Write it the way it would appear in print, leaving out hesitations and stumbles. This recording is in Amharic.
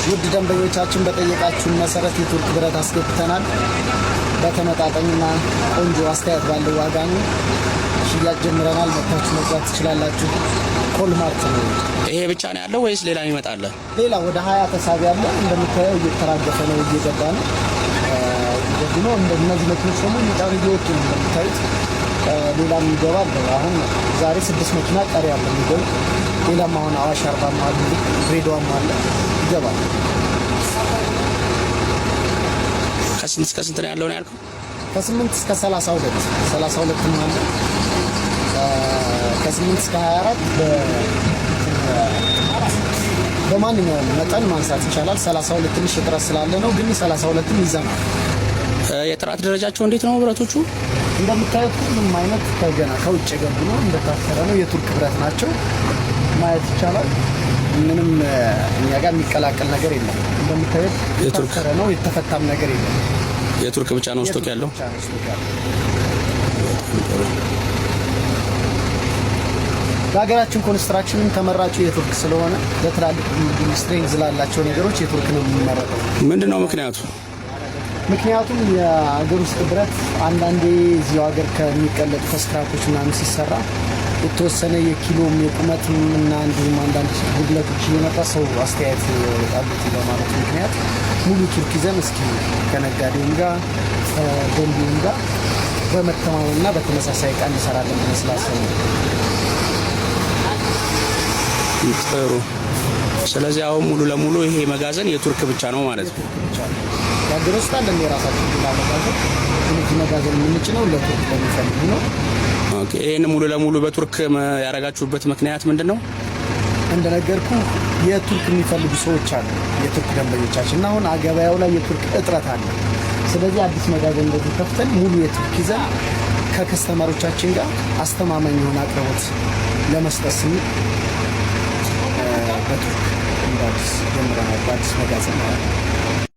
ውድ ደንበኞቻችን በጠየቃችሁን መሰረት የቱርክ ብረት አስገብተናል። በተመጣጣኝና ቆንጆ አስተያየት ባለው ዋጋ ነው ሽያጭ ጀምረናል። መጥታችሁ መግዛት ትችላላችሁ። ኮልማርት ነው። ይሄ ብቻ ነው ያለው ወይስ ሌላ ይመጣል? ሌላ ወደ 20 ተሳቢ አለ። እንደምታየው እየተራገፈ ነው፣ እየገባ ነው። ደግሞ እነዚህ መኪኖች ደግሞ ሚጣሪ እየወጡ ነው እንደምታዩት። ሌላም ይገባል። አሁን ዛሬ 6 መኪና ቀሪ አለ የሚገቡ። ሌላም አሁን አዋሽ አርባም አለ፣ ድሬዳዋም አለ ይገባል። ከስንት እስከ ስንት ነው ያለው ነው ያልከው? ከ8 እስከ 32 ነው አለ። ከ8 እስከ 24 በማንኛውም መጠን ማንሳት ይቻላል። 32 ትንሽ እጥረት ስላለ ነው፣ ግን 32ም ይዘናል። የጥራት ደረጃቸው እንዴት ነው ብረቶቹ? እንደምታዩት ሁሉም አይነት ከገና ከውጭ የገቡ ነው፣ እንደታሰረ ነው። የቱርክ ብረት ናቸው ማየት ይቻላል። ምንም እኛ ጋር የሚቀላቀል ነገር የለም። እንደምታዩት የታሰረ ነው፣ የተፈታም ነገር የለም። የቱርክ ብቻ ነው ስቶክ ያለው። ለሀገራችን ኮንስትራክሽንም ተመራጩ የቱርክ ስለሆነ ለትላልቅ ስትሬንግዝ ላላቸው ነገሮች የቱርክ ነው የሚመረጠው። ምንድነው ምክንያቱ? ምክንያቱም የሀገር ውስጥ ብረት አንዳንዴ እዚሁ ሀገር ከሚቀለጡ ከስክራፖች ምናምን ሲሰራ የተወሰነ የኪሎም የቁመትም እና እንዲሁም አንዳንድ ጉድለቶች እየመጣ ሰው አስተያየት አሉት በማለት ምክንያት ሙሉ ቱርክ ይዘን እስኪ ከነጋዴውም ጋር ከገንቢውም ጋር በመተማመንና በተመሳሳይ ዕቃ እንሰራለን መስላሰብ ነው። ጥሩ። ስለዚህ አሁን ሙሉ ለሙሉ ይሄ መጋዘን የቱርክ ብቻ ነው ማለት ነው። ሀገር ውስጥ አለን የራሳችን መጋዘን። እዚህ መጋዘን የምንጭነው ለቱርክ ለሚፈልጉ ነው። ኦኬ። ይሄን ሙሉ ለሙሉ በቱርክ ያረጋችሁበት ምክንያት ምንድነው? እንደነገርኩ የቱርክ የሚፈልጉ ሰዎች አሉ፣ የቱርክ ደንበኞቻችን እና አሁን ገበያው ላይ የቱርክ እጥረት አለ። ስለዚህ አዲስ መጋዘን እንደዚህ ከፍተን ሙሉ የቱርክ ይዘን ከከስተመሮቻችን ጋር አስተማማኝ የሆነ አቅርቦት ለመስጠት ስንል በቱርክ እንደ አዲስ ጀምረናል፣ በአዲስ መጋዘን ማለት ነው።